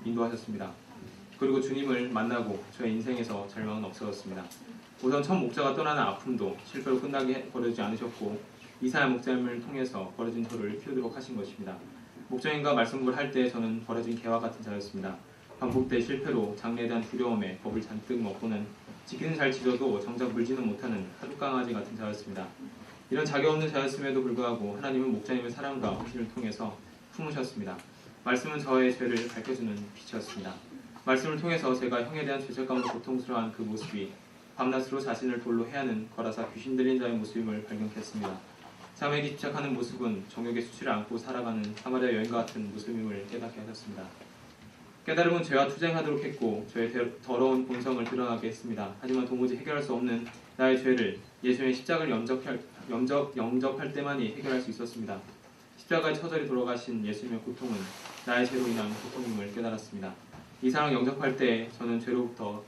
인도하셨습니다. 그리고 주님을 만나고 저의 인생에서 절망은 없어졌습니다. 우선 첫 목자가 떠나는 아픔도 실패로 끝나게 버려주지 않으셨고 이사야 목자님을 통해서 버려진 저를 키우도록 하신 것입니다. 목자님과 말씀을 할 때 저는 버려진 개와 같은 자였습니다. 반복된 실패로 장래에 대한 두려움에 겁을 잔뜩 먹고는 지키는 잘 지져도 정작 물지는 못하는 하룻강아지 같은 자였습니다. 이런 자격 없는 자였음에도 불구하고 하나님은 목자님의 사랑과 헌신을 통해서 품으셨습니다. 말씀은 저의 죄를 밝혀주는 빛이었습니다. 말씀을 통해서 제가 형에 대한 죄책감으로 고통스러워한 그 모습이 밤낮으로 자신을 돌로 해하는 거라사 귀신 들린 자의 모습임을 발견했습니다. 삶에게 집착하는 모습은 정욕의 수치를 안고 살아가는 사마리아 여인과 같은 모습임을 깨닫게 하셨습니다. 깨달음은 죄와 투쟁하도록 했고 저의 더러운 본성을 드러나게 했습니다. 하지만 도무지 해결할 수 없는 나의 죄를 예수님의 십자가를 영접할 때만이 해결할 수 있었습니다. 십자가에 처절히 돌아가신 예수님의 고통은 나의 죄로 인한 고통임을 깨달았습니다. 이 사랑 영접할 때 저는 죄로부터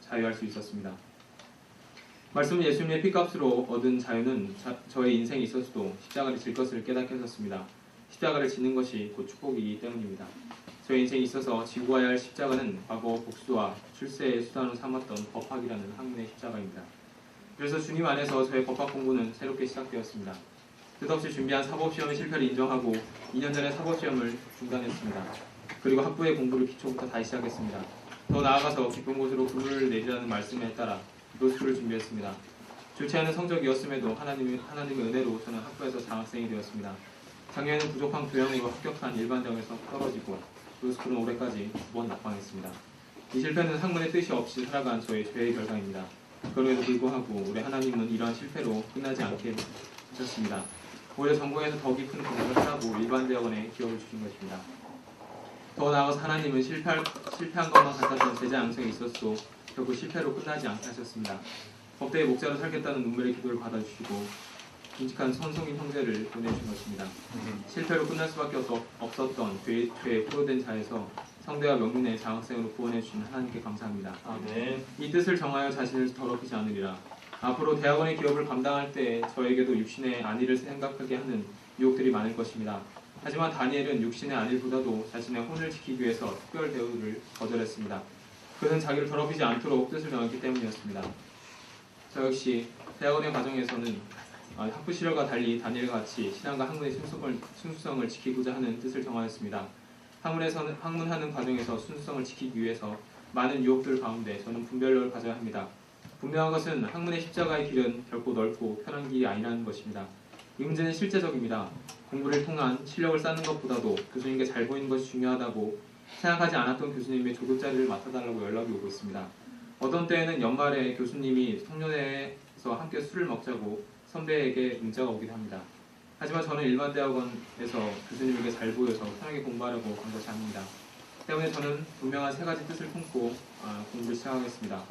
자유할 수 있었습니다. 말씀은 예수님의 피값으로 얻은 자유는 저의 인생에 있어서도 십자가를 질 것을 깨닫게 하셨습니다. 십자가를 지는 것이 곧 축복이기 때문입니다. 저의 인생에 있어서 지고 가야 할 십자가는 과거 복수와 출세의 수단으로 삼았던 법학이라는 학문의 십자가입니다. 그래서 주님 안에서 저의 법학 공부는 새롭게 시작되었습니다. 뜻없이 준비한 사법시험의 실패를 인정하고 2년 전에 사법시험을 중단했습니다. 그리고 학부의 공부를 기초부터 다시 시작했습니다. 더 나아가서 깊은 곳으로 그물을 내리라는 말씀에 따라 로스쿨을 준비했습니다. 좋지 않은 성적이었음에도 하나님의 은혜로 저는 학부에서 장학생이 되었습니다. 작년에는 부족한 교양으로 합격한 일반대학에서 떨어지고 로스쿨은 올해까지 2번 낙방했습니다. 이 실패는 학문의 뜻이 없이 살아간 저의 죄의 결과입니다. 그럼에도 불구하고 우리 하나님은 이러한 실패로 끝나지 않게 하셨습니다. 오히려 전공에서 더 깊은 공부를 하라고 일반대학원에 기업을 주신 것입니다. 더 나아가서 하나님은 실패한 것만 같았던 제자 양성에 있어서도 결국 실패로 끝나지 않게 하셨습니다. 법대의 목자로 살겠다는 눈물의 기도를 받아주시고 듬직한 선송인 형제를 보내주신 것입니다. 실패로 끝날 수밖에 없었던 죄에 포로된 자에서 성대와 명륜의 장학생으로 구원해주신 하나님께 감사합니다. 아멘. 이 뜻을 정하여 자신을 더럽히지 않으리라. 앞으로 대학원의 기업을 감당할 때 저에게도 육신의 안위를 생각하게 하는 유혹들이 많을 것입니다. 하지만 다니엘은 육신의 안위보다도 자신의 혼을 지키기 위해서 특별 대우를 거절했습니다. 그는 자기를 더럽히지 않도록 뜻을 정했기 때문이었습니다. 저 역시 대학원의 과정에서는 학부 시절과 달리 다니엘과 같이 신앙과 학문의 순수성을 지키고자 하는 뜻을 정하였습니다. 학문하는 과정에서 순수성을 지키기 위해서 많은 유혹들 가운데 저는 분별력을 가져야 합니다. 분명한 것은 학문의 십자가의 길은 결코 넓고 편한 길이 아니라는 것입니다. 이 문제는 실제적입니다. 공부를 통한 실력을 쌓는 것보다도 교수님께 잘 보이는 것이 중요하다고 생각하지 않았던 교수님의 조교자리를 맡아달라고 연락이 오고 있습니다. 어떤 때에는 연말에 교수님이 송년회에서 함께 술을 먹자고 선배에게 문자가 오기도 합니다. 하지만 저는 일반대학원에서 교수님에게 잘 보여서 편하게 공부하려고 간 것이 아닙니다. 때문에 저는 분명한 세 가지 뜻을 품고 공부를 시작하겠습니다.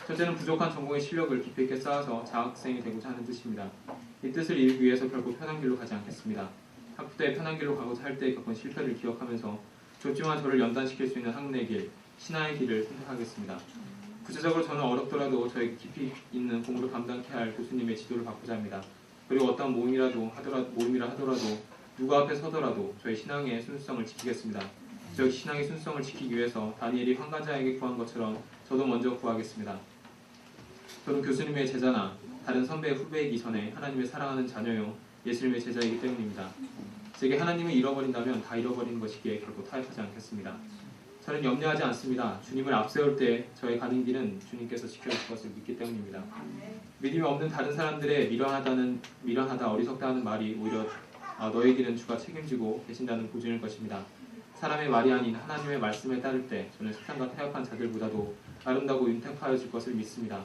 첫째는 부족한 전공의 실력을 깊이 있게 쌓아서 장학생이 되고자 하는 뜻입니다. 이 뜻을 이루기 위해서 결국 편한 길로 가지 않겠습니다. 학부 때 편한 길로 가고자 할 때 겪은 실패를 기억하면서 좋지만 저를 연단시킬 수 있는 학문의 길, 신화의 길을 선택하겠습니다. 구체적으로 저는 어렵더라도 저에게 깊이 있는 공부를 감당케 할 교수님의 지도를 받고자 합니다. 그리고 어떤 모임이라 하더라도 누구 앞에 서더라도 저의 신앙의 순수성을 지키겠습니다. 저희 신앙의 순수성을 지키기 위해서 다니엘이 환관자에게 구한 것처럼 저도 먼저 구하겠습니다. 저는 교수님의 제자나 다른 선배의 후배이기 전에 하나님의 사랑하는 자녀요 예수님의 제자이기 때문입니다. 제게 하나님을 잃어버린다면 다 잃어버리는 것이기에 결코 타협하지 않겠습니다. 저는 염려하지 않습니다. 주님을 앞세울 때 저의 가는 길은 주님께서 지켜주실 것을 믿기 때문입니다. 믿음이 없는 다른 사람들의 미련하다 어리석다 하는 말이 오히려 너의 길은 주가 책임지고 계신다는 보증일 것입니다. 사람의 말이 아닌 하나님의 말씀에 따를 때 저는 세상과 타협한 자들보다도 아름다고 윤택하여질 것을 믿습니다.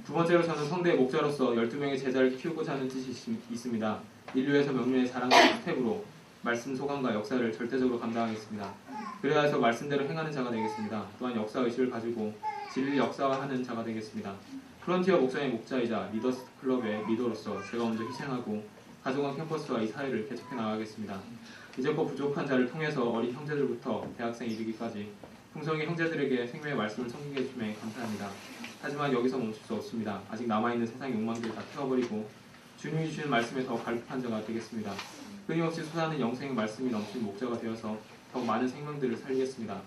두 번째로 저는 성대의 목자로서 12명의 제자를 키우고자 하는 뜻이 있습니다. 인류에서 명륜의 자랑과 스텝으로 말씀 소감과 역사를 절대적으로 감당하겠습니다. 그래야 해서 말씀대로 행하는 자가 되겠습니다. 또한 역사의식을 가지고 진리를 역사화하는 자가 되겠습니다. 프론티어 목장의 목자이자 리더스 클럽의 리더로서 제가 먼저 희생하고 가정원 캠퍼스와 이 사회를 개척해 나가겠습니다. 이제껏 부족한 자를 통해서 어린 형제들부터 대학생 이르기까지 풍성히 형제들에게 생명의 말씀을 섬기게 해주매 감사합니다. 하지만 여기서 멈출 수 없습니다. 아직 남아있는 세상의 욕망들을 다 태워버리고 주님이 주시는 말씀에 더 갈급한 자가 되겠습니다. 끊임없이 솟아나는 영생의 말씀이 넘치는 목자가 되어서 더 많은 생명들을 살리겠습니다.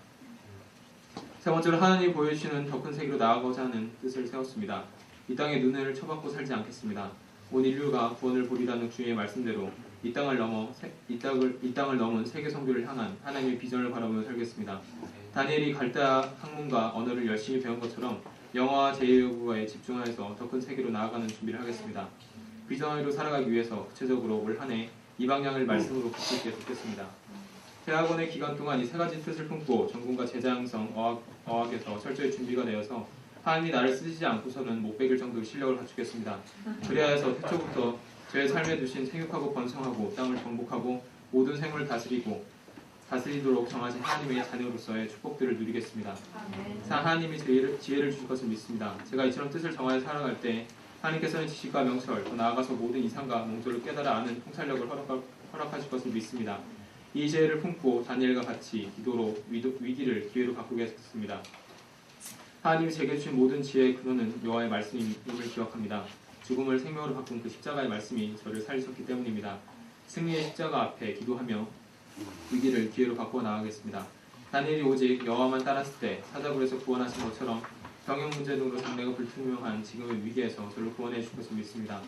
세 번째로 하나님이 보여주시는 더 큰 세계로 나아가고자 하는 뜻을 세웠습니다. 이 땅에 눈을 쳐박고 살지 않겠습니다. 온 인류가 구원을 보리라는 주의 말씀대로 이 땅을 넘은 세계 선교를 향한 하나님의 비전을 바라보며 살겠습니다. 다니엘이 갈대아 학문과 언어를 열심히 배운 것처럼 영어와 제2외국어에 집중하여서 더 큰 세계로 나아가는 준비를 하겠습니다. 비전으로 살아가기 위해서 구체적으로 올 한 해 이 방향을 말씀으로 붙들게 돕겠습니다. 대학원의 기간 동안 이 세 가지 뜻을 품고 전공과 제자 양성, 어학에서 철저히 준비가 되어서 하나님이 나를 쓰시지 않고서는 못 베길 정도의 실력을 갖추겠습니다. 그래야 해서 태초부터 제 삶에 두신 생육하고 번성하고 땅을 정복하고 모든 생물을 다스리도록 정하신 하나님의 자녀로서의 축복들을 누리겠습니다. 하나님이 지혜를 주실 것을 믿습니다. 제가 이처럼 뜻을 정하여 살아갈 때 하나님께서는 지식과 명철, 더 나아가서 모든 이상과 농조를 깨달아 아는 통찰력을 허락하실 것을 믿습니다. 이 지혜를 품고 다니엘과 같이 기도로 위기를 기회로 바꾸겠습니다. 하나님이 제게 주신 모든 지혜의 근원은 여호와의 말씀임을 기억합니다. 죽음을 생명으로 바꾼 그 십자가의 말씀이 저를 살리셨기 때문입니다. 승리의 십자가 앞에 기도하며 위기를 기회로 바꾸어 나가겠습니다. 다니엘이 오직 여호와만 따랐을 때 사자굴에서 구원하신 것처럼 병역 문제 등으로 장래가 불투명한 지금의 위기에서 저를 구원해 줄 것을 믿습니다.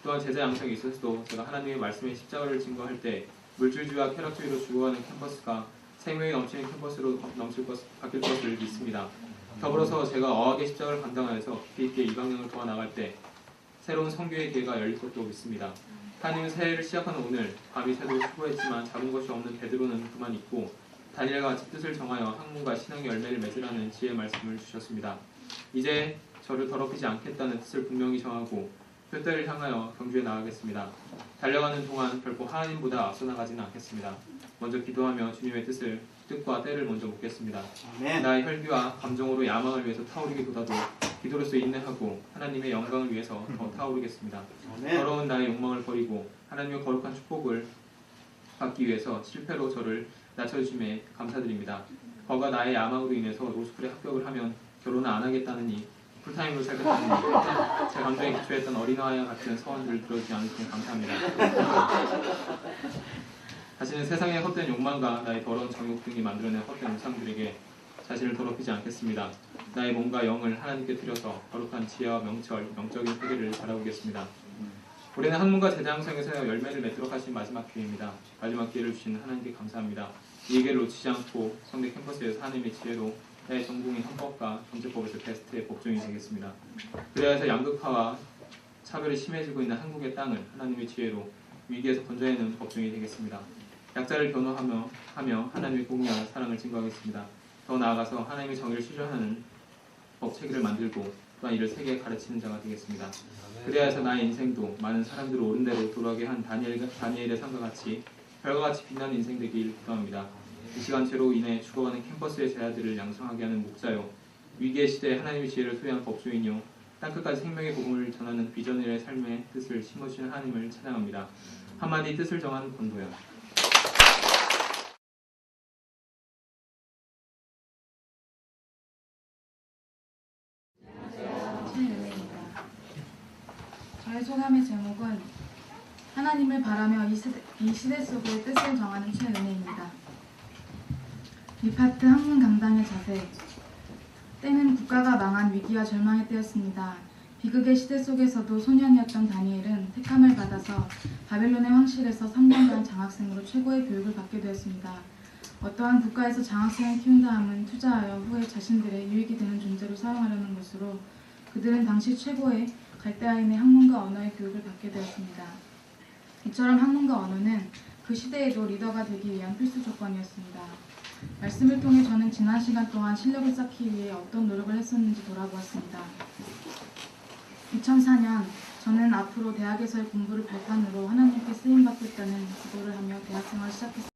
또한 제자 양성에 있어서도 제가 하나님의 말씀의 십자가를 증거할 때 물질주의와 쾌락주의로 죽어가는 캠퍼스가 생명이 넘치는 캠퍼스로 바뀔 것을 믿습니다. 더불어서 제가 어학의 십자가를 감당하여서 깊이 있게 이 방향을 도와 나갈 때 새로운 선교의 기회가 열릴 것도 믿습니다. 하나님은 새해를 시작하는 오늘 밤이 새도록 수고했지만 잡은 것이 없는 베드로는 그만 있고 다니엘과 같이 뜻을 정하여 학문과 신앙의 열매를 맺으라는 지혜의 말씀을 주셨습니다. 이제 저를 더럽히지 않겠다는 뜻을 분명히 정하고 표대를 향하여 경주에 나가겠습니다. 달려가는 동안 결코 하나님보다 앞서 나가지는 않겠습니다. 먼저 기도하며 주님의 뜻과 때를 먼저 묻겠습니다. 아멘. 나의 혈기와 감정으로 야망을 위해서 타오르기보다도 기도로서 인내하고 하나님의 영광을 위해서 더 타오르겠습니다. 아멘. 더러운 나의 욕망을 버리고 하나님의 거룩한 축복을 받기 위해서 실패로 저를 낮춰주심에 감사드립니다. 거가 나의 야망으로 인해서 로스쿨에 합격을 하면 결혼을 안 하겠다느니 풀타임으로 살겠다느니 제 감정에 기초했던 어린아이와 같은 서원들을 들어주지 않으시니 감사합니다. 자신은 세상의 헛된 욕망과 나의 더러운 정욕 등이 만들어낸 헛된 우상들에게 자신을 더럽히지 않겠습니다. 나의 몸과 영을 하나님께 드려서 거룩한 지혜와 명철, 영적인 세계를 바라보겠습니다. 올해는 학문과 제자 양성에서 열매를 맺도록 하신 마지막 기회입니다. 마지막 기회를 주신 하나님께 감사합니다. 이 기회를 놓치지 않고 성대 캠퍼스에서 하나님의 지혜로 나의 전공인 헌법과 경제법에서 베스트의 법조인이 되겠습니다. 그래야 해서 양극화와 차별이 심해지고 있는 한국의 땅을 하나님의 지혜로 위기에서 건져내는 법조인이 되겠습니다. 약자를 변호하며 하나님의 공의와 사랑을 증거하겠습니다. 더 나아가서 하나님의 정의를 실현하는 법체계를 만들고 또한 이를 세계에 가르치는 자가 되겠습니다. 그래야 해서 나의 인생도 많은 사람들을 옳은 대로 돌아가게 한 다니엘의 삶과 같이 별과 같이 빛나는 인생 되길 기도합니다. 이 시간체로 인해 죽어가는 캠퍼스의 제자들을 양성하게 하는 목자요, 위기의 시대에 하나님의 지혜를 소유한 법조인이요, 땅끝까지 생명의 복음을 전하는 비전의 삶의 뜻을 심어주시는 하나님을 찬양합니다. 한마디 뜻을 정한 권도야. 저의 소감의 제목은 하나님을 바라며 이 시대 속의 뜻을 정하는 최은혜입니다. 리파트 학문 감당의 자세. 때는 국가가 망한 위기와 절망의 때였습니다. 비극의 시대 속에서도 소년이었던 다니엘은 택함을 받아서 바벨론의 황실에서 3년간 장학생으로 최고의 교육을 받게 되었습니다. 어떠한 국가에서 장학생을 키운다 함은 투자하여 후에 자신들의 유익이 되는 존재로 사용하려는 것으로 그들은 당시 최고의 갈대아인의 학문과 언어의 교육을 받게 되었습니다. 이처럼 학문과 언어는 그 시대에도 리더가 되기 위한 필수 조건이었습니다. 말씀을 통해 저는 지난 시간 동안 실력을 쌓기 위해 어떤 노력을 했었는지 돌아보았습니다. 2004년 저는 앞으로 대학에서의 공부를 발판으로 하나님께 쓰임받겠다는 기도를 하며 대학생활을 시작했습니다.